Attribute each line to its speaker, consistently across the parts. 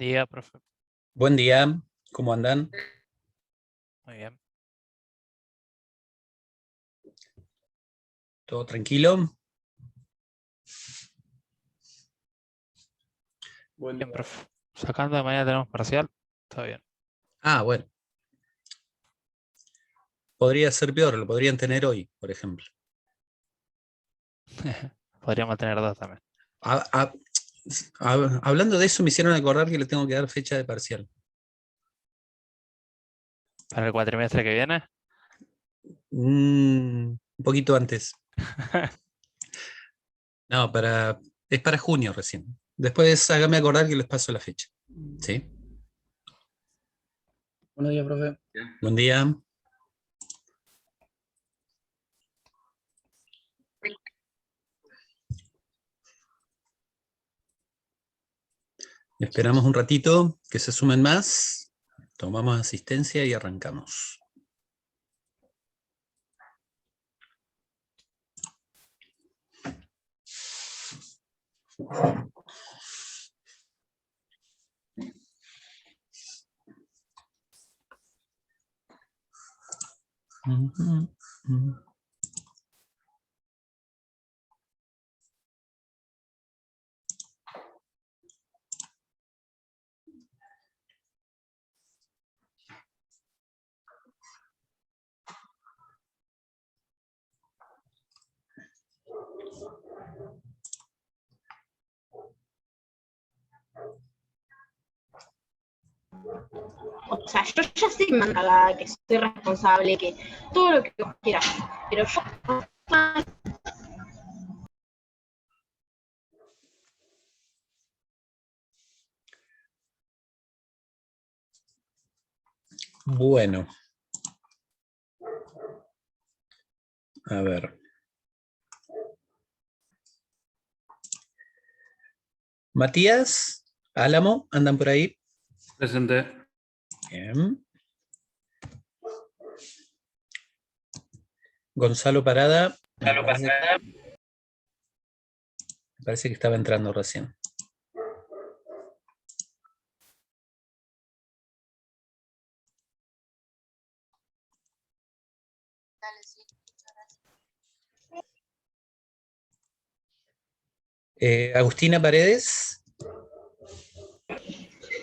Speaker 1: Día, profe.
Speaker 2: Buen día, ¿cómo andan?
Speaker 1: Muy bien.
Speaker 2: ¿Todo tranquilo?
Speaker 1: Bien, profe. Sacando de mañana tenemos parcial. Está bien.
Speaker 2: Ah, bueno. Podría ser peor, lo podrían tener hoy, por ejemplo.
Speaker 1: Podríamos tener dos también.
Speaker 2: Ah, hablando de eso, me hicieron acordar que le tengo que dar fecha de parcial.
Speaker 1: Para el cuatrimestre que viene.
Speaker 2: Un poquito antes. No, es para junio recién. Después hágame acordar que les paso la fecha. ¿Sí?
Speaker 3: Buenos días, profe.
Speaker 2: Buen día. Esperamos un ratito que se sumen más. Tomamos asistencia y arrancamos.
Speaker 4: O sea, yo ya sé que me han cagado, que soy responsable, que todo lo que vos quieras, pero yo...
Speaker 2: Bueno. A ver. Matías, Álamo, ¿andan por ahí?
Speaker 3: Presente.
Speaker 2: Bien. Gonzalo Parada. Me parece que estaba entrando recién. Agustina Paredes.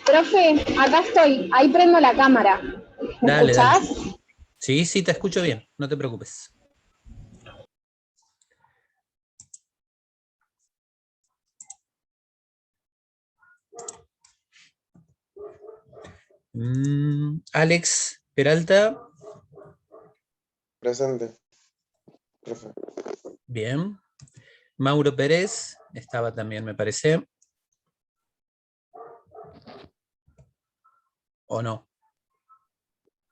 Speaker 5: Profe, acá estoy, ahí prendo la cámara. ¿Me
Speaker 2: Dale,
Speaker 5: escuchás?
Speaker 2: dale. Sí, sí, te escucho bien, no te preocupes. Alex Peralta.
Speaker 6: Presente, profe.
Speaker 2: Bien. Mauro Pérez, estaba también, me parece. ¿O no?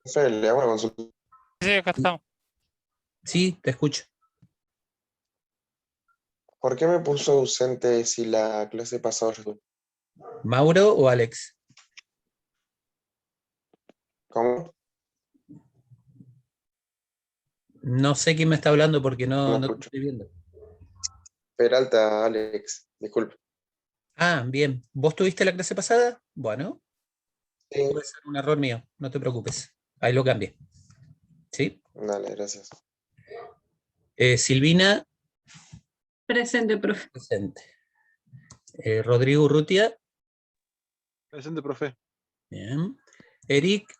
Speaker 6: Profe, le hago una consulta.
Speaker 1: Sí, acá estamos.
Speaker 2: Sí, te escucho.
Speaker 6: ¿Por qué me puso ausente si la clase pasada yo estuve?
Speaker 2: ¿Mauro o Alex?
Speaker 6: ¿Cómo?
Speaker 2: No sé quién me está hablando porque
Speaker 6: No
Speaker 2: no te
Speaker 6: escucho.
Speaker 2: estoy viendo.
Speaker 6: Peralta, Alex, disculpe.
Speaker 2: Ah, bien. ¿Vos tuviste la clase pasada? Bueno,
Speaker 6: Sí.
Speaker 2: puede ser un error mío, no te preocupes. Ahí lo cambié. ¿Sí?
Speaker 6: Dale, gracias.
Speaker 2: Silvina.
Speaker 7: Presente, profe.
Speaker 2: Presente. Rodrigo Urrutia.
Speaker 8: Presente, profe.
Speaker 2: Bien. Eric.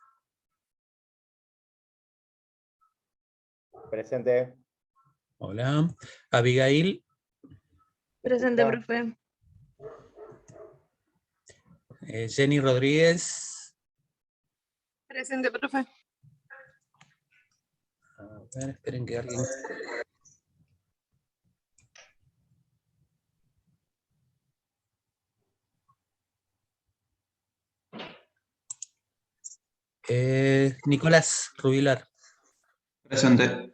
Speaker 9: Presente.
Speaker 2: Hola. Abigail.
Speaker 4: Presente, profe.
Speaker 2: Jenny Rodríguez.
Speaker 7: Presente, profe.
Speaker 2: A ver, esperen que alguien... Nicolás Rubilar.
Speaker 3: Presente.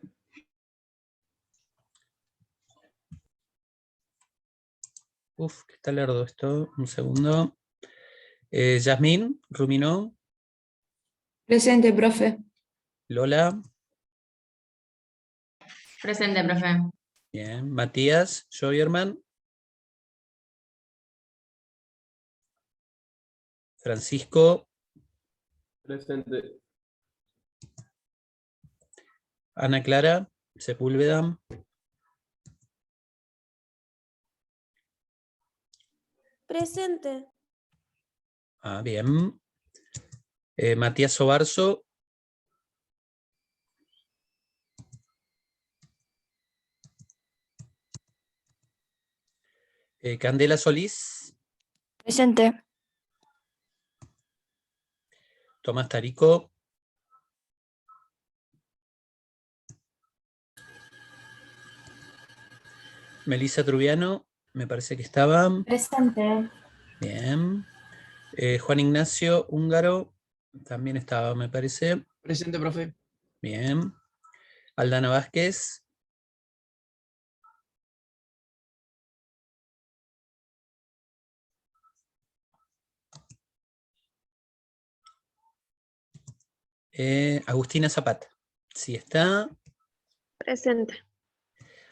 Speaker 2: Uf, que está largo esto. Un segundo. Yasmín Ruminó.
Speaker 7: Presente, profe.
Speaker 2: Lola.
Speaker 10: Presente, profe.
Speaker 2: Bien. Matías Joyerman. Francisco,
Speaker 3: Presente.
Speaker 2: Ana Clara Sepúlveda,
Speaker 7: Presente.
Speaker 2: bien. Matías Sobarzo, Candela Solís,
Speaker 7: Presente.
Speaker 2: Tomás Tarico, Melissa Trubiano, me parece que estaba.
Speaker 7: Presente.
Speaker 2: Bien. Juan Ignacio Húngaro, también estaba, me parece.
Speaker 3: Presente, profe.
Speaker 2: Bien. Aldana Vázquez. Agustina Zapata. Sí está.
Speaker 7: Presente.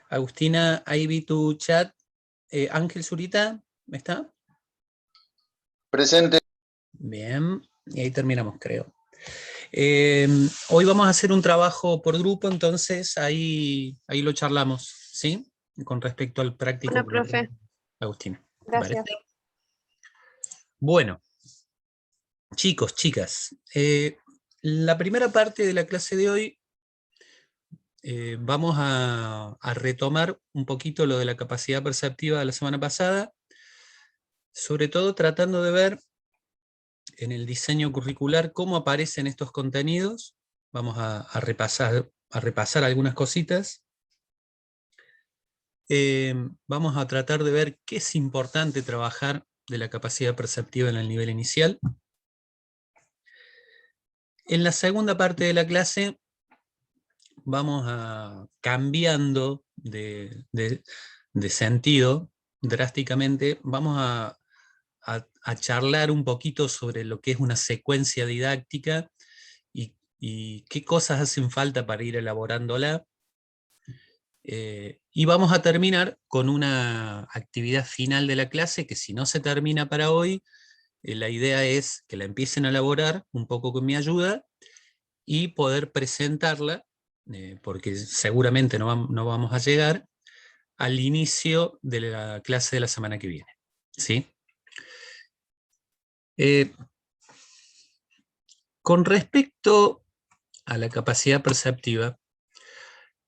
Speaker 2: Agustina, ahí vi tu chat. Ángel Zurita, ¿está?
Speaker 6: Presente.
Speaker 2: Bien, y ahí terminamos, creo. Hoy vamos a hacer un trabajo por grupo, entonces ahí lo charlamos, ¿sí? Con respecto al práctico.
Speaker 7: Bueno, profe.
Speaker 2: Agustina.
Speaker 7: Gracias.
Speaker 2: ¿Parece? Bueno, chicos, chicas, la primera parte de la clase de hoy vamos a retomar un poquito lo de la capacidad perceptiva de la semana pasada, sobre todo tratando de ver en el diseño curricular cómo aparecen estos contenidos. Vamos a repasar algunas cositas. Vamos a tratar de ver qué es importante trabajar de la capacidad perceptiva en el nivel inicial. En la segunda parte de la clase vamos cambiando de sentido drásticamente. Vamos a charlar un poquito sobre lo que es una secuencia didáctica y qué cosas hacen falta para ir elaborándola. Y vamos a terminar con una actividad final de la clase que, si no se termina para hoy, la idea es que la empiecen a elaborar un poco con mi ayuda y poder presentarla, porque seguramente no vamos a llegar al inicio de la clase de la semana que viene, ¿sí? Con respecto a la capacidad perceptiva,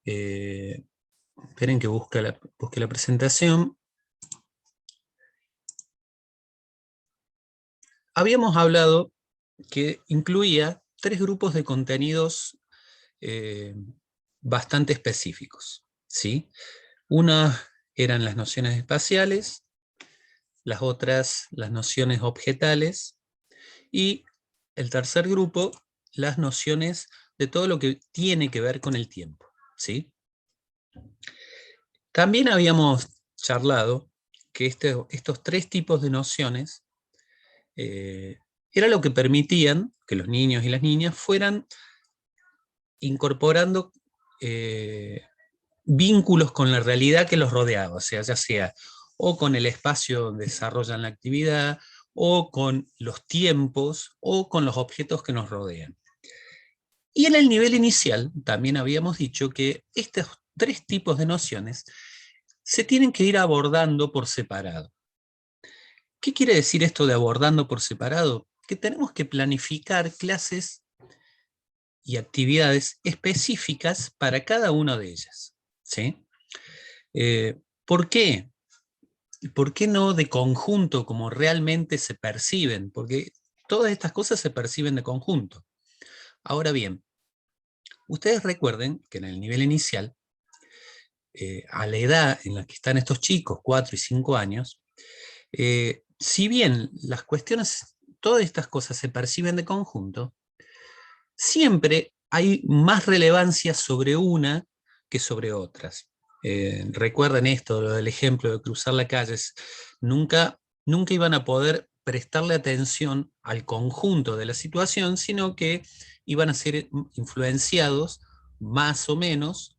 Speaker 2: esperen que busque la presentación. Habíamos hablado que incluía 3 grupos de contenidos bastante específicos, ¿sí? Una eran las nociones espaciales, las otras las nociones objetales, y el tercer grupo, las nociones de todo lo que tiene que ver con el tiempo, ¿sí? También habíamos charlado que estos 3 tipos de nociones era lo que permitían que los niños y las niñas fueran incorporando vínculos con la realidad que los rodeaba, o sea, ya sea o con el espacio donde desarrollan la actividad, o con los tiempos, o con los objetos que nos rodean. Y en el nivel inicial también habíamos dicho que estos 3 tipos de nociones se tienen que ir abordando por separado. ¿Qué quiere decir esto de abordando por separado? Que tenemos que planificar clases y actividades específicas para cada una de ellas, ¿sí? ¿Por qué? ¿Por qué no de conjunto como realmente se perciben? Porque todas estas cosas se perciben de conjunto. Ahora bien, ustedes recuerden que en el nivel inicial, a la edad en la que están estos chicos, 4 y 5 años, si bien las cuestiones, todas estas cosas se perciben de conjunto, siempre hay más relevancia sobre una que sobre otras. Recuerden esto, lo del ejemplo de cruzar la calle. Nunca iban a poder prestarle atención al conjunto de la situación, sino que iban a ser influenciados más o menos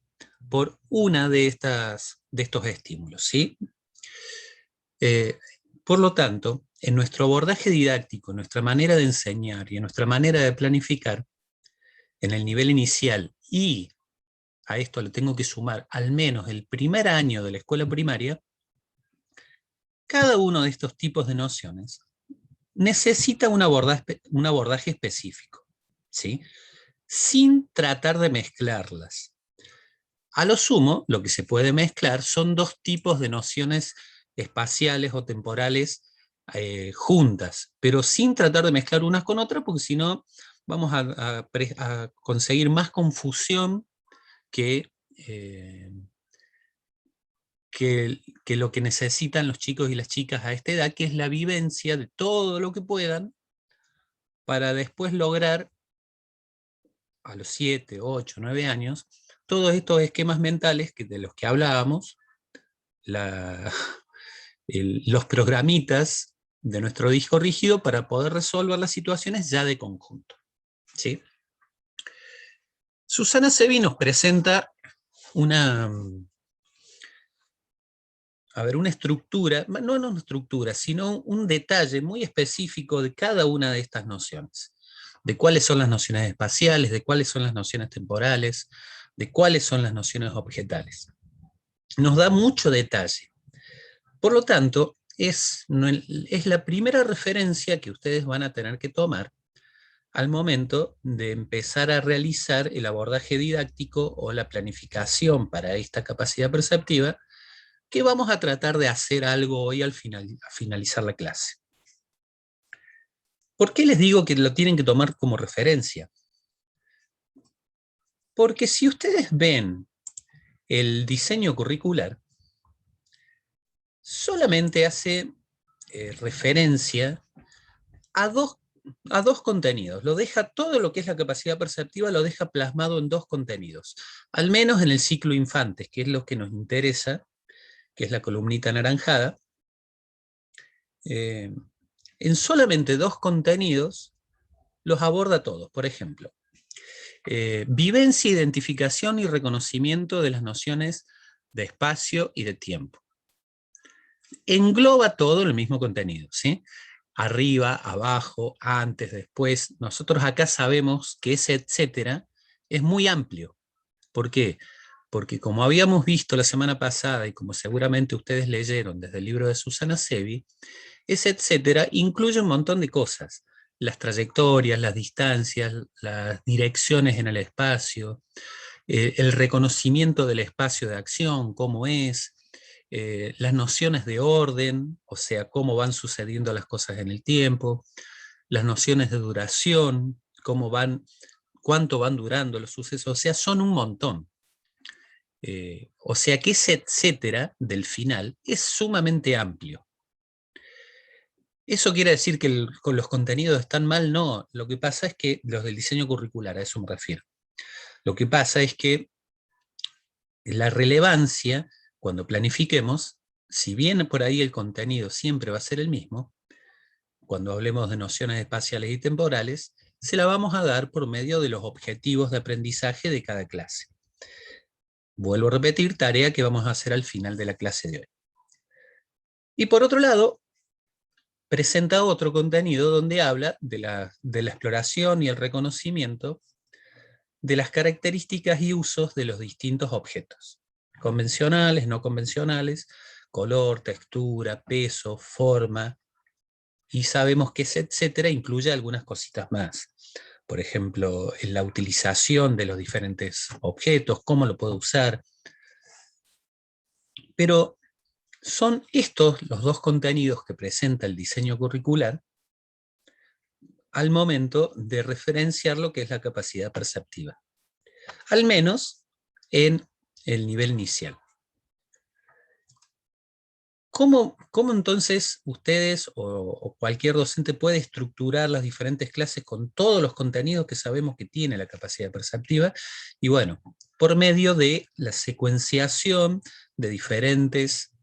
Speaker 2: por una de estos estímulos, ¿sí? Por lo tanto, en nuestro abordaje didáctico, en nuestra manera de enseñar y en nuestra manera de planificar, en el nivel inicial, y a esto le tengo que sumar al menos el primer año de la escuela primaria, cada uno de estos tipos de nociones necesita un abordaje específico, ¿sí? Sin tratar de mezclarlas. A lo sumo, lo que se puede mezclar son dos tipos de nociones espaciales o temporales juntas, pero sin tratar de mezclar unas con otras, porque si no vamos a conseguir más confusión que lo que necesitan los chicos y las chicas a esta edad, que es la vivencia de todo lo que puedan, para después lograr, a los 7, 8, 9 años, todos estos esquemas mentales de los que hablábamos, los programitas de nuestro disco rígido para poder resolver las situaciones ya de conjunto, ¿sí? Susana Sevi nos presenta una estructura, no una estructura, sino un detalle muy específico de cada una de estas nociones, de cuáles son las nociones espaciales, de cuáles son las nociones temporales, de cuáles son las nociones objetales. Nos da mucho detalle. Por lo tanto, es la primera referencia que ustedes van a tener que tomar al momento de empezar a realizar el abordaje didáctico o la planificación para esta capacidad perceptiva, que vamos a tratar de hacer algo hoy al finalizar la clase. ¿Por qué les digo que lo tienen que tomar como referencia? Porque si ustedes ven el diseño curricular, solamente hace referencia a dos contenidos. Lo deja, todo lo que es la capacidad perceptiva lo deja plasmado en dos contenidos. Al menos en el ciclo infantes, que es lo que nos interesa, que es la columnita anaranjada. En solamente dos contenidos los aborda todos. Por ejemplo, vivencia, identificación y reconocimiento de las nociones de espacio y de tiempo. Engloba todo en el mismo contenido, ¿sí? Arriba, abajo, antes, después. Nosotros acá sabemos que ese etcétera es muy amplio. ¿Por qué? Porque como habíamos visto la semana pasada, y como seguramente ustedes leyeron desde el libro de Susana Sevi, ese etcétera incluye un montón de cosas. Las trayectorias, las distancias, las direcciones en el espacio, el reconocimiento del espacio de acción, cómo es, las nociones de orden, o sea, cómo van sucediendo las cosas en el tiempo, las nociones de duración, cuánto van durando los sucesos, o sea, son un montón. O sea que ese etcétera del final es sumamente amplio. ¿Eso quiere decir que con los contenidos están mal? No, lo que pasa es que los del diseño curricular, a eso me refiero. Lo que pasa es que la relevancia, cuando planifiquemos, si bien por ahí el contenido siempre va a ser el mismo, cuando hablemos de nociones espaciales y temporales, se la vamos a dar por medio de los objetivos de aprendizaje de cada clase. Vuelvo a repetir, tarea que vamos a hacer al final de la clase de hoy. Y por otro lado, presenta otro contenido donde habla de la exploración y el reconocimiento de las características y usos de los distintos objetos, convencionales, no convencionales, color, textura, peso, forma, y sabemos que ese etcétera incluye algunas cositas más. Por ejemplo, en la utilización de los diferentes objetos, cómo lo puedo usar. Pero son estos los dos contenidos que presenta el diseño curricular al momento de referenciar lo que es la capacidad perceptiva. Al menos en el nivel inicial. ¿Cómo entonces ustedes o cualquier docente puede estructurar las diferentes clases con todos los contenidos que sabemos que tiene la capacidad perceptiva? Y bueno, por medio de la secuenciación de diferentes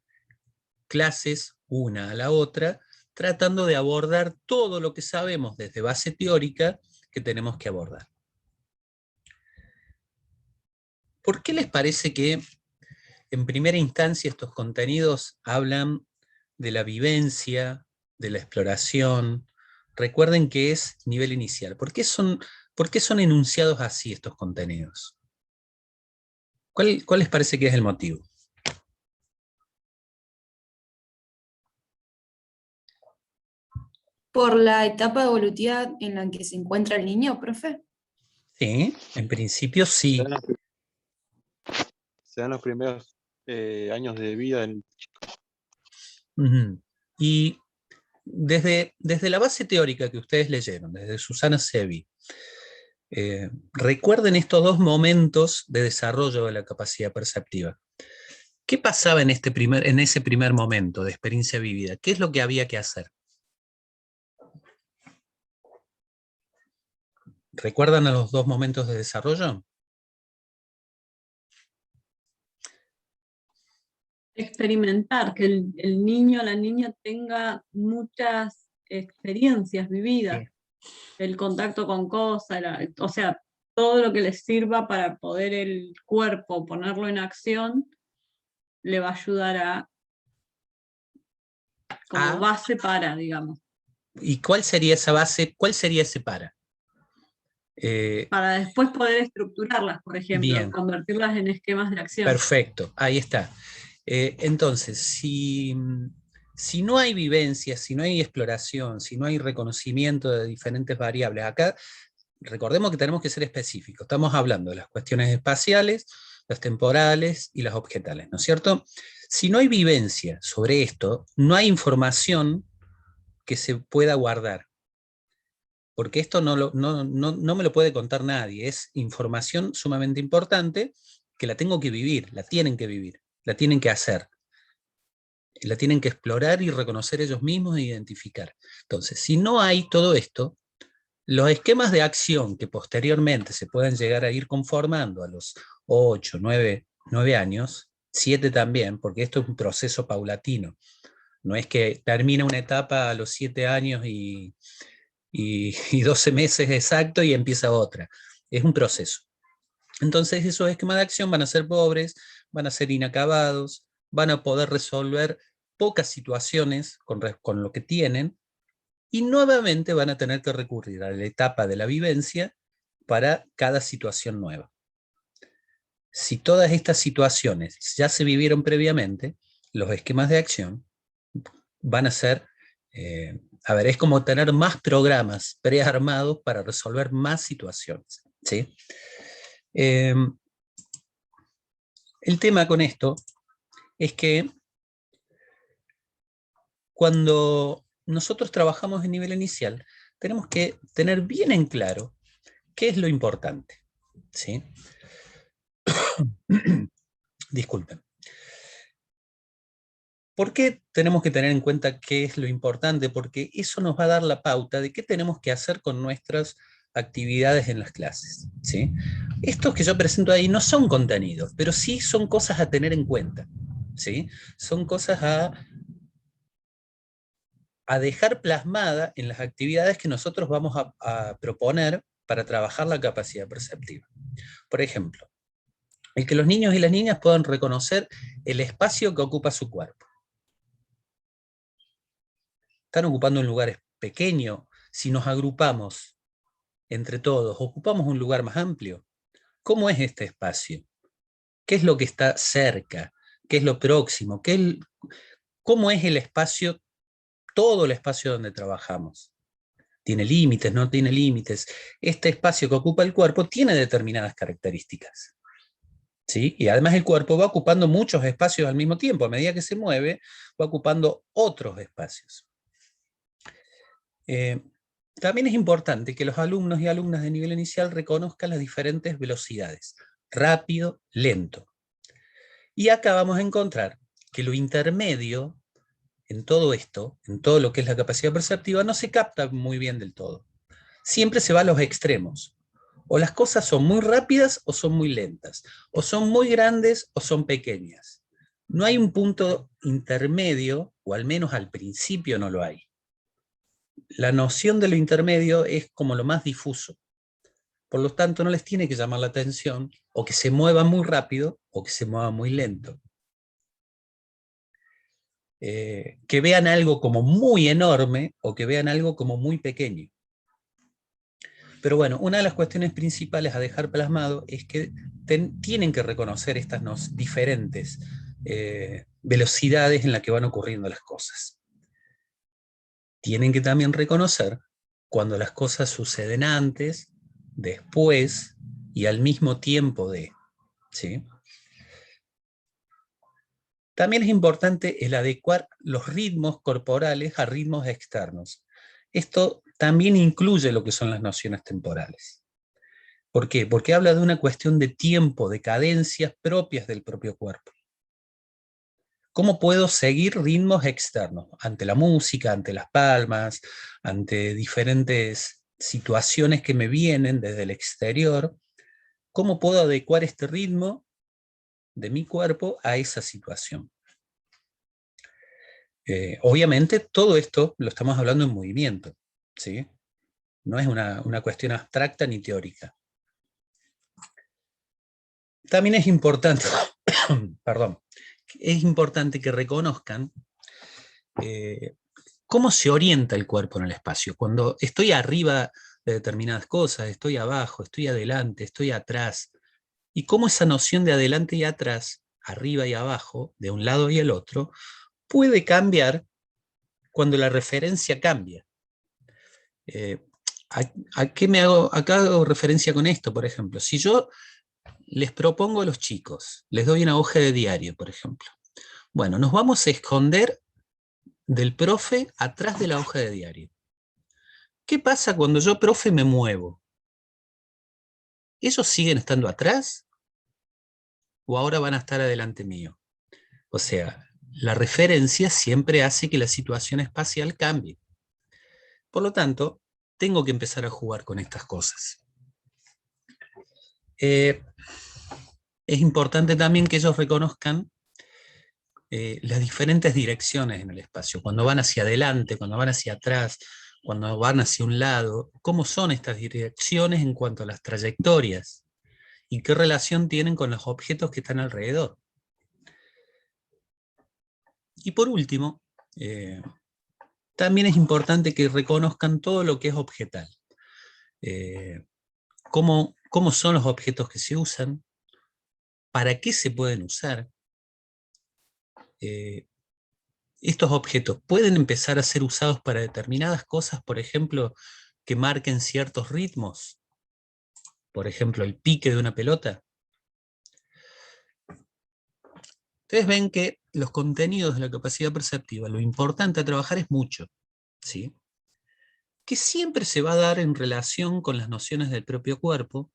Speaker 2: clases, una a la otra, tratando de abordar todo lo que sabemos desde base teórica que tenemos que abordar. ¿Por qué les parece que en primera instancia estos contenidos hablan de la vivencia, de la exploración. Recuerden que es nivel inicial. ¿Por qué son enunciados así estos contenidos? ¿Cuál les parece que es el motivo?
Speaker 9: Por la etapa evolutiva en la que se encuentra el niño, profe.
Speaker 2: Sí, en principio sí.
Speaker 8: Se dan los primeros años de vida del chico.
Speaker 2: Ujú. Y desde la base teórica que ustedes leyeron, desde Susana Sevi, recuerden estos dos momentos de desarrollo de la capacidad perceptiva. ¿Qué pasaba en ese primer momento de experiencia vivida? ¿Qué es lo que había que hacer? ¿Recuerdan a los dos momentos de desarrollo?
Speaker 10: Experimentar, que el niño o la niña tenga muchas experiencias vividas, el contacto con cosas, o sea, todo lo que les sirva para poder el cuerpo ponerlo en acción, le va a ayudar como base para, digamos.
Speaker 2: ¿Y cuál sería esa base? ¿Cuál sería ese para?
Speaker 10: Para después poder estructurarlas, por ejemplo,
Speaker 2: Bien.
Speaker 10: convertirlas en esquemas de acción.
Speaker 2: Perfecto, ahí está. Entonces, si no hay vivencia, si no hay exploración, si no hay reconocimiento de diferentes variables, acá recordemos que tenemos que ser específicos. Estamos hablando de las cuestiones espaciales, las temporales y las objetales, ¿no es cierto? Si no hay vivencia sobre esto, no hay información que se pueda guardar. Porque esto no me lo puede contar nadie. Es información sumamente importante que la tengo que vivir, la tienen que vivir, la tienen que hacer. La tienen que explorar y reconocer ellos mismos e identificar. Entonces, si no hay todo esto, los esquemas de acción que posteriormente se puedan llegar a ir conformando a los 8, 9 años, 7 también, porque esto es un proceso paulatino. No es que termina una etapa a los 7 años y 12 meses exacto y empieza otra. Es un proceso. Entonces esos esquemas de acción van a ser pobres, van a ser inacabados, van a poder resolver pocas situaciones con lo que tienen, y nuevamente van a tener que recurrir a la etapa de la vivencia para cada situación nueva. Si todas estas situaciones ya se vivieron previamente, los esquemas de acción van a ser, es como tener más programas prearmados para resolver más situaciones, ¿sí? El tema con esto es que cuando nosotros trabajamos en nivel inicial, tenemos que tener bien en claro qué es lo importante, ¿sí? Disculpen. ¿Por qué tenemos que tener en cuenta qué es lo importante? Porque eso nos va a dar la pauta de qué tenemos que hacer con nuestras actividades en las clases, ¿sí? Estos que yo presento ahí no son contenidos, pero sí son cosas a tener en cuenta, ¿sí? Son cosas a dejar plasmada en las actividades que nosotros vamos a proponer para trabajar la capacidad perceptiva. Por ejemplo, el que los niños y las niñas puedan reconocer el espacio que ocupa su cuerpo. Están ocupando un lugar pequeño. Si nos agrupamos entre todos, ocupamos un lugar más amplio. ¿Cómo es este espacio? ¿Qué es lo que está cerca? ¿Qué es lo próximo? ¿Cómo es el espacio, todo el espacio donde trabajamos? ¿Tiene límites? ¿No tiene límites? Este espacio que ocupa el cuerpo tiene determinadas características, ¿sí? Y además el cuerpo va ocupando muchos espacios al mismo tiempo. A medida que se mueve, va ocupando otros espacios. También es importante que los alumnos y alumnas de nivel inicial reconozcan las diferentes velocidades, rápido, lento. Y acá vamos a encontrar que lo intermedio en todo esto, en todo lo que es la capacidad perceptiva, no se capta muy bien del todo. Siempre se va a los extremos. O las cosas son muy rápidas o son muy lentas. O son muy grandes o son pequeñas. No hay un punto intermedio, o al menos al principio no lo hay. La noción de lo intermedio es como lo más difuso. Por lo tanto, no les tiene que llamar la atención o que se mueva muy rápido o que se mueva muy lento. que vean algo como muy enorme o que vean algo como muy pequeño. Pero bueno, una de las cuestiones principales a dejar plasmado es que tienen que reconocer estas diferentes velocidades en las que van ocurriendo las cosas. Tienen que también reconocer cuando las cosas suceden antes, después y al mismo tiempo de, ¿sí? También es importante el adecuar los ritmos corporales a ritmos externos. Esto también incluye lo que son las nociones temporales. ¿Por qué? Porque habla de una cuestión de tiempo, de cadencias propias del propio cuerpo. ¿Cómo puedo seguir ritmos externos? Ante la música, ante las palmas, ante diferentes situaciones que me vienen desde el exterior. ¿Cómo puedo adecuar este ritmo de mi cuerpo a esa situación? Obviamente todo esto lo estamos hablando en movimiento, ¿sí? No es una cuestión abstracta ni teórica. También es importante, perdón, es importante que reconozcan cómo se orienta el cuerpo en el espacio. Cuando estoy arriba de determinadas cosas, estoy abajo, estoy adelante, estoy atrás, y cómo esa noción de adelante y atrás, arriba y abajo, de un lado y el otro, puede cambiar cuando la referencia cambia. Acá hago referencia con esto, por ejemplo. Si yo les propongo a los chicos, les doy una hoja de diario, por ejemplo. Bueno, nos vamos a esconder del profe atrás de la hoja de diario. ¿Qué pasa cuando yo, profe, me muevo? ¿Ellos siguen estando atrás? ¿O ahora van a estar adelante mío? O sea, la referencia siempre hace que la situación espacial cambie. Por lo tanto, tengo que empezar a jugar con estas cosas. Es importante también que ellos reconozcan las diferentes direcciones en el espacio, cuando van hacia adelante, cuando van hacia atrás, cuando van hacia un lado, cómo son estas direcciones en cuanto a las trayectorias y qué relación tienen con los objetos que están alrededor. Y por último, también es importante que reconozcan todo lo que es objetal. Cómo son los objetos que se usan, para qué se pueden usar. Estos objetos pueden empezar a ser usados para determinadas cosas, por ejemplo, que marquen ciertos ritmos. Por ejemplo, el pique de una pelota. Ustedes ven que los contenidos de la capacidad perceptiva, lo importante a trabajar es mucho, ¿sí? Que siempre se va a dar en relación con las nociones del propio cuerpo,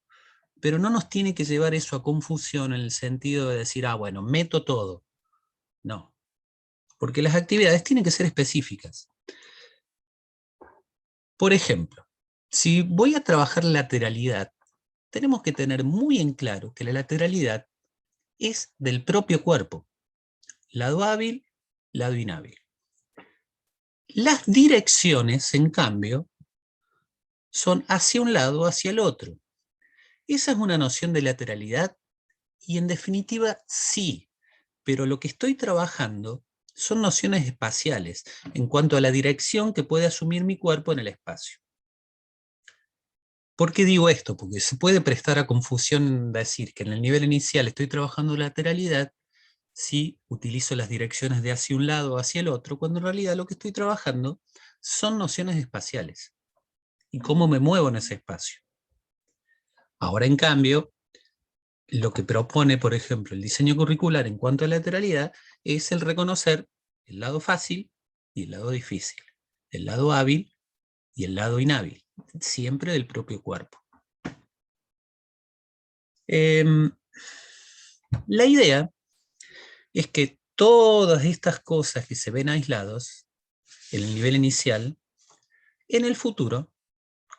Speaker 2: pero no nos tiene que llevar eso a confusión en el sentido de decir, bueno, meto todo. No, porque las actividades tienen que ser específicas. Por ejemplo, si voy a trabajar lateralidad, tenemos que tener muy en claro que la lateralidad es del propio cuerpo. Lado hábil, lado inhábil. Las direcciones, en cambio, son hacia un lado o hacia el otro. Esa es una noción de lateralidad y en definitiva sí, pero lo que estoy trabajando son nociones espaciales en cuanto a la dirección que puede asumir mi cuerpo en el espacio. ¿Por qué digo esto? Porque se puede prestar a confusión decir que en el nivel inicial estoy trabajando lateralidad si utilizo las direcciones de hacia un lado o hacia el otro, cuando en realidad lo que estoy trabajando son nociones espaciales y cómo me muevo en ese espacio. Ahora, en cambio, lo que propone, por ejemplo, el diseño curricular en cuanto a lateralidad es el reconocer el lado fácil y el lado difícil, el lado hábil y el lado inhábil, siempre del propio cuerpo. La idea es que todas estas cosas que se ven aislados en el nivel inicial, en el futuro,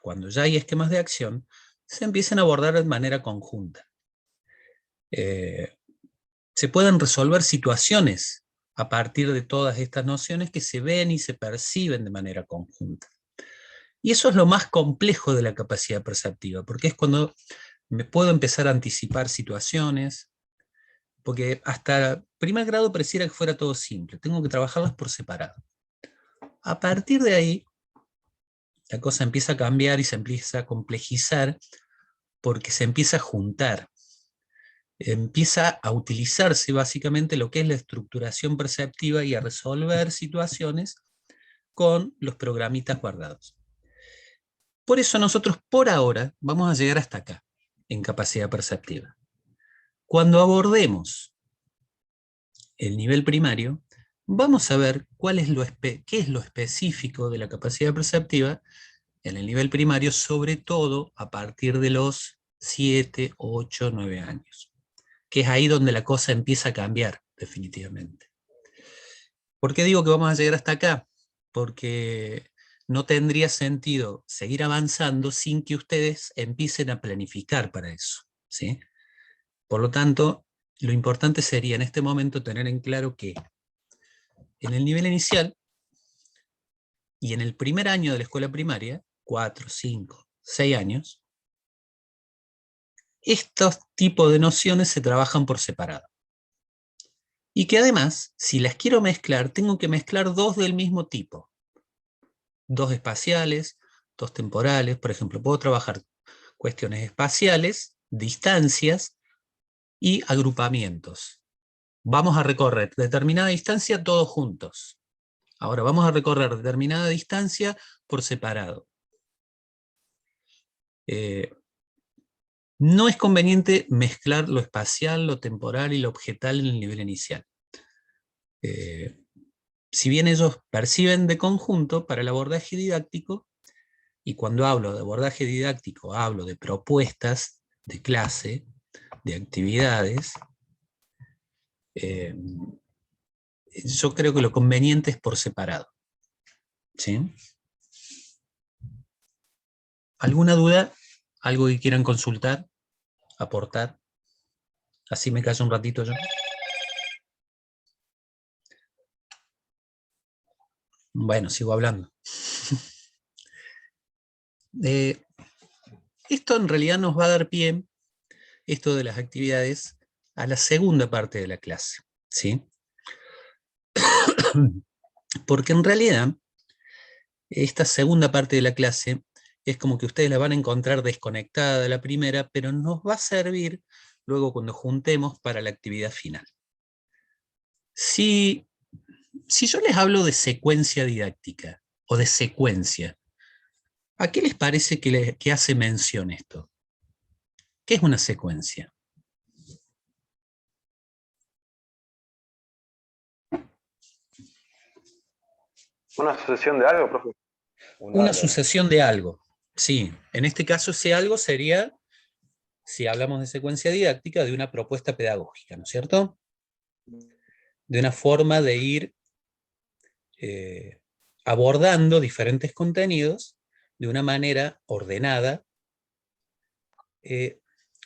Speaker 2: cuando ya hay esquemas de acción, se empiecen a abordar de manera conjunta. Se pueden resolver situaciones a partir de todas estas nociones que se ven y se perciben de manera conjunta. Y eso es lo más complejo de la capacidad perceptiva, porque es cuando me puedo empezar a anticipar situaciones, Porque hasta primer grado pareciera que fuera todo simple, tengo que trabajarlas por separado. A partir de ahí, la cosa empieza a cambiar y se empieza a complejizar porque se empieza a juntar. Empieza a utilizarse básicamente lo que es la estructuración perceptiva y a resolver situaciones con los programitas guardados. Por eso nosotros por ahora vamos a llegar hasta acá, en capacidad perceptiva. Cuando abordemos el nivel primario, vamos a ver qué es lo específico de la capacidad perceptiva en el nivel primario, sobre todo a partir de los 7, 8, 9 años, que es ahí donde la cosa empieza a cambiar definitivamente. ¿Por qué digo que vamos a llegar hasta acá? Porque no tendría sentido seguir avanzando sin que ustedes empiecen a planificar para eso, ¿sí? Por lo tanto, lo importante sería en este momento tener en claro que en el nivel inicial y en el primer año de la escuela primaria, 4, 5, 6 años, estos tipos de nociones se trabajan por separado. Y que además, si las quiero mezclar, tengo que mezclar dos del mismo tipo. Dos espaciales, dos temporales. Por ejemplo, puedo trabajar cuestiones espaciales, distancias y agrupamientos. Vamos a recorrer determinada distancia todos juntos. Ahora vamos a recorrer determinada distancia por separado. No es conveniente mezclar lo espacial, lo temporal y lo objetal en el nivel inicial. Si bien ellos perciben de conjunto, para el abordaje didáctico, y cuando hablo de abordaje didáctico hablo de propuestas de clase, de actividades, yo creo que lo conveniente es por separado. ¿Sí? ¿Alguna duda? ¿Algo que quieran consultar? ¿Aportar? Así me callo un ratito yo. Bueno, sigo hablando. Esto en realidad nos va a dar pie, esto de las actividades, a la segunda parte de la clase, ¿sí? Porque en realidad, esta segunda parte de la clase es como que ustedes la van a encontrar desconectada de la primera, pero nos va a servir luego cuando juntemos para la actividad final. Si yo les hablo de secuencia didáctica, o de secuencia, ¿a qué les parece que hace mención esto? ¿Qué es una secuencia?
Speaker 8: Una sucesión de algo, profe.
Speaker 2: Una sucesión de algo. Sí, en este caso ese algo sería, si hablamos de secuencia didáctica, de una propuesta pedagógica, ¿no es cierto? De una forma de ir abordando diferentes contenidos de una manera ordenada,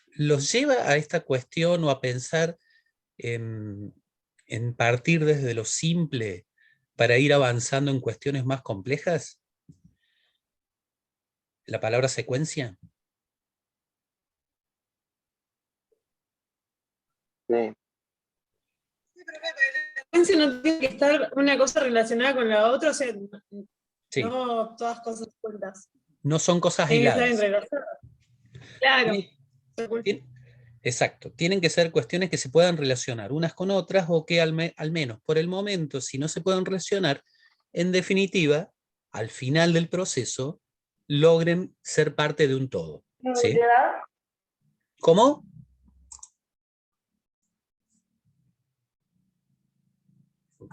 Speaker 2: los lleva a esta cuestión o a pensar en partir desde lo simple para ir avanzando en cuestiones más complejas. La palabra secuencia.
Speaker 6: Sí.
Speaker 11: La secuencia no tiene que estar una cosa relacionada con la otra, o sea,
Speaker 2: Sí.
Speaker 11: no todas cosas cuentas.
Speaker 2: No son cosas
Speaker 11: Tienen que estar
Speaker 2: aisladas.
Speaker 11: entrelazadas. Claro.
Speaker 2: Exacto, tienen que ser cuestiones que se puedan relacionar unas con otras o que al menos por el momento, si no se pueden relacionar, en definitiva, al final del proceso, logren ser parte de un todo. ¿Sí? ¿Cómo?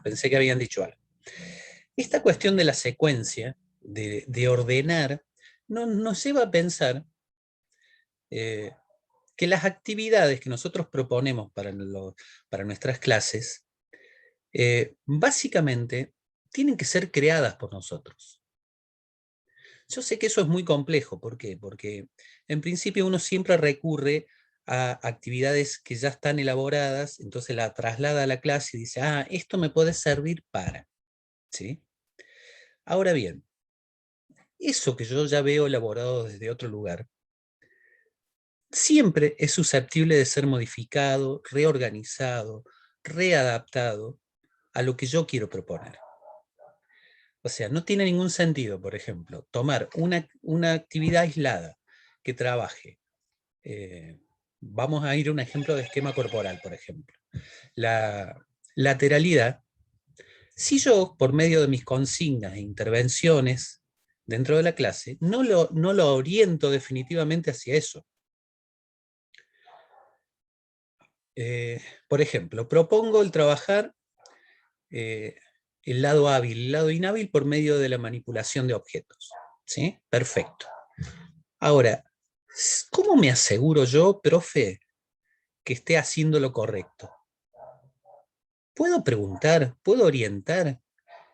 Speaker 2: Pensé que habían dicho algo. Esta cuestión de la secuencia, de ordenar, nos lleva a pensar que las actividades que nosotros proponemos para nuestras clases, básicamente tienen que ser creadas por nosotros. Yo sé que eso es muy complejo, ¿por qué? Porque en principio uno siempre recurre a actividades que ya están elaboradas, entonces la traslada a la clase y dice, ah, esto me puede servir para, ¿sí? Ahora bien, eso que yo ya veo elaborado desde otro lugar, siempre es susceptible de ser modificado, reorganizado, readaptado a lo que yo quiero proponer. O sea, no tiene ningún sentido, por ejemplo, tomar una actividad aislada que trabaje. Vamos a ir a un ejemplo de esquema corporal, por ejemplo. La lateralidad. Si yo, por medio de mis consignas e intervenciones dentro de la clase, no lo oriento definitivamente hacia eso. Por ejemplo, propongo el trabajar el lado hábil, el lado inhábil por medio de la manipulación de objetos. ¿Sí? Perfecto. Ahora, ¿cómo me aseguro yo, profe, que esté haciendo lo correcto? ¿Puedo preguntar? ¿Puedo orientar?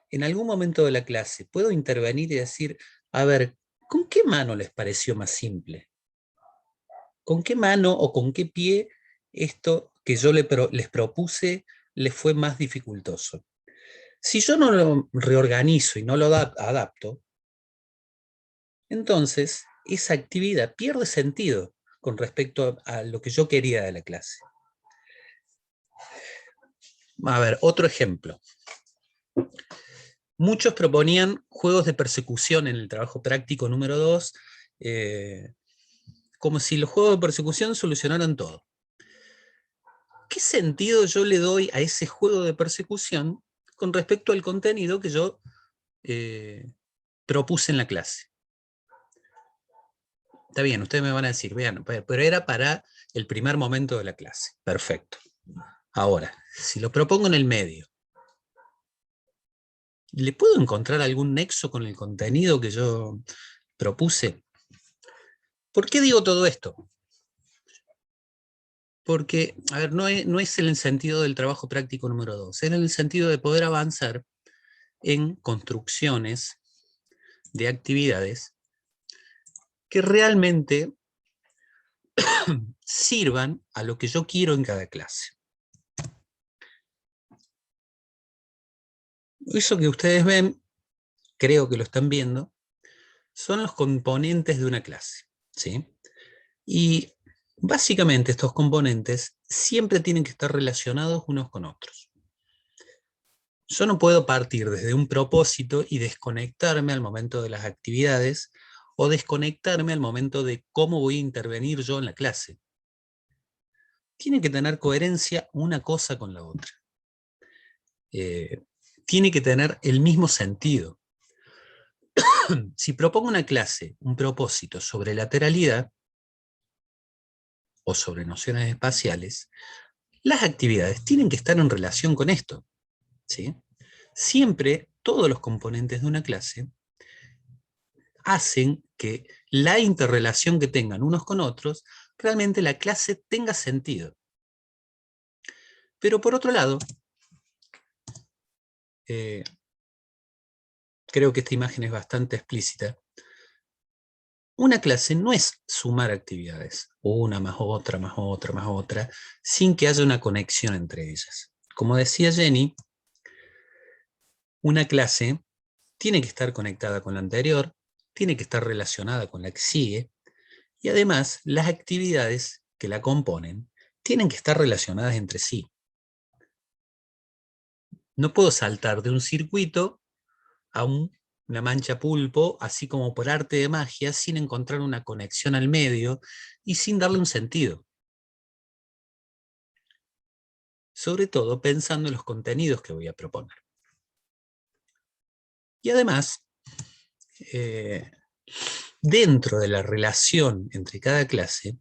Speaker 2: En algún momento de la clase, ¿puedo intervenir y decir, a ver, ¿con qué mano les pareció más simple? ¿Con qué mano o con qué pie esto que yo les propuse les fue más dificultoso? Si yo no lo reorganizo y no lo adapto, entonces esa actividad pierde sentido con respecto a lo que yo quería de la clase. A ver, otro ejemplo. Muchos proponían juegos de persecución en el trabajo práctico número 2, como si los juegos de persecución solucionaran todo. ¿Qué sentido yo le doy a ese juego de persecución con respecto al contenido que yo propuse en la clase? Está bien, ustedes me van a decir, vean, pero era para el primer momento de la clase. Perfecto. Ahora, si lo propongo en el medio, ¿le puedo encontrar algún nexo con el contenido que yo propuse? ¿Por qué digo todo esto? Porque, a ver, no es en el sentido del trabajo práctico número 2, es en el sentido de poder avanzar en construcciones de actividades que realmente sirvan a lo que yo quiero en cada clase. Eso que ustedes ven, creo que lo están viendo, son los componentes de una clase, ¿sí? Y básicamente estos componentes siempre tienen que estar relacionados unos con otros. Yo no puedo partir desde un propósito y desconectarme al momento de las actividades o desconectarme al momento de cómo voy a intervenir yo en la clase. Tiene que tener coherencia una cosa con la otra. Tiene que tener el mismo sentido. Si propongo una clase, un propósito sobre lateralidad o sobre nociones espaciales, las actividades tienen que estar en relación con esto, ¿sí? Siempre todos los componentes de una clase hacen que la interrelación que tengan unos con otros, realmente la clase tenga sentido. Pero por otro lado, creo que esta imagen es bastante explícita, una clase no es sumar actividades, una más otra, más otra, más otra, sin que haya una conexión entre ellas. Como decía Jenny, una clase tiene que estar conectada con la anterior, tiene que estar relacionada con la que sigue, y además las actividades que la componen tienen que estar relacionadas entre sí. No puedo saltar de un circuito a una mancha pulpo, así como por arte de magia, sin encontrar una conexión al medio y sin darle un sentido. Sobre todo pensando en los contenidos que voy a proponer. Y además, dentro de la relación entre cada clase,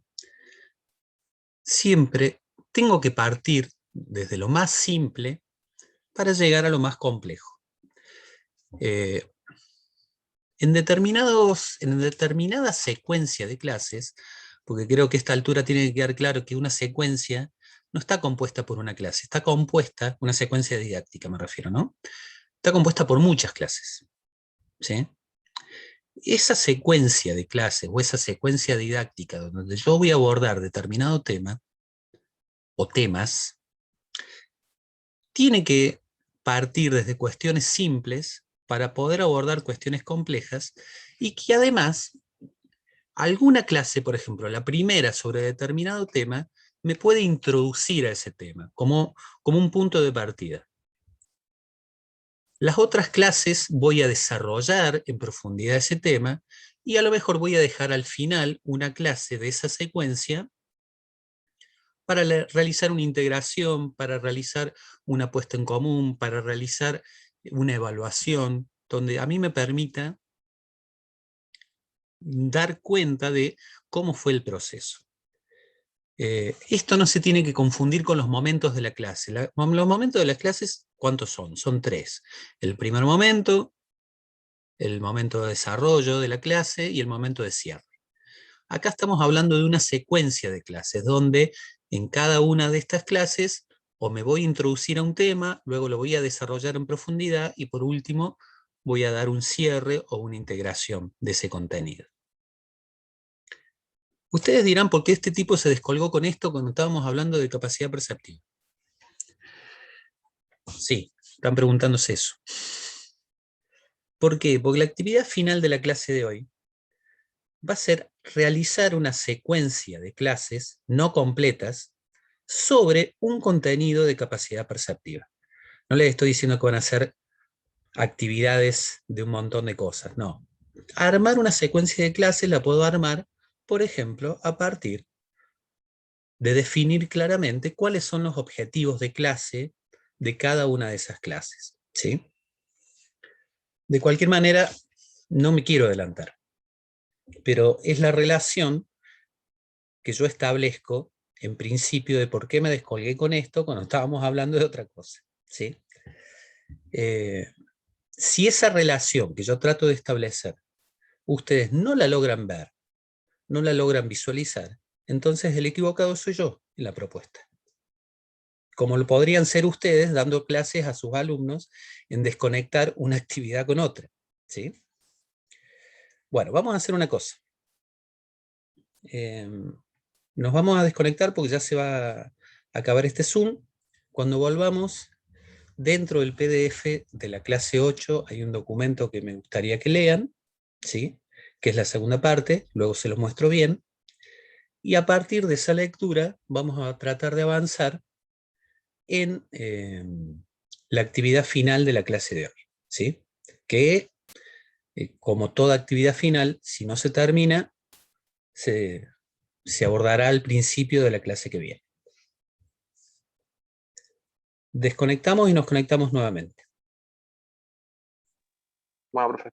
Speaker 2: siempre tengo que partir desde lo más simple para llegar a lo más complejo. En determinada secuencia de clases, porque creo que a esta altura tiene que quedar claro que una secuencia no está compuesta por una clase, está compuesta, una secuencia didáctica me refiero, ¿no? Está compuesta por muchas clases, ¿sí? Esa secuencia de clases o esa secuencia didáctica donde yo voy a abordar determinado tema o temas, tiene que partir desde cuestiones simples para poder abordar cuestiones complejas y que además alguna clase, por ejemplo, la primera sobre determinado tema, me puede introducir a ese tema, como un punto de partida. Las otras clases voy a desarrollar en profundidad ese tema, y a lo mejor voy a dejar al final una clase de esa secuencia para realizar una integración, para realizar una puesta en común, para realizar una evaluación, donde a mí me permita dar cuenta de cómo fue el proceso. Esto no se tiene que confundir con los momentos de la clase. Los momentos de las clases, ¿cuántos son? Son 3. El primer momento, el momento de desarrollo de la clase y el momento de cierre. Acá estamos hablando de una secuencia de clases, donde en cada una de estas clases o me voy a introducir a un tema, luego lo voy a desarrollar en profundidad y por último voy a dar un cierre o una integración de ese contenido. Ustedes dirán por qué este tipo se descolgó con esto cuando estábamos hablando de capacidad perceptiva. Sí, están preguntándose eso. ¿Por qué? Porque la actividad final de la clase de hoy va a ser realizar una secuencia de clases no completas sobre un contenido de capacidad perceptiva. No les estoy diciendo que van a hacer actividades de un montón de cosas, no. Armar una secuencia de clases la puedo armar, por ejemplo, a partir de definir claramente cuáles son los objetivos de clase de cada una de esas clases, ¿sí? De cualquier manera, no me quiero adelantar, pero es la relación que yo establezco en principio de por qué me descolgué con esto cuando estábamos hablando de otra cosa, ¿sí? Si esa relación que yo trato de establecer, ustedes no la logran ver, no la logran visualizar, entonces el equivocado soy yo en la propuesta. Como lo podrían ser ustedes dando clases a sus alumnos en desconectar una actividad con otra, ¿sí? Bueno, vamos a hacer una cosa. Nos vamos a desconectar porque ya se va a acabar este Zoom. Cuando volvamos, dentro del PDF de la clase 8 hay un documento que me gustaría que lean, ¿sí? Que es la segunda parte, luego se los muestro bien. Y a partir de esa lectura vamos a tratar de avanzar en la actividad final de la clase de hoy, ¿sí? Que, como toda actividad final, si no se termina, se abordará al principio de la clase que viene. Desconectamos y nos conectamos nuevamente.
Speaker 8: Bueno, profe.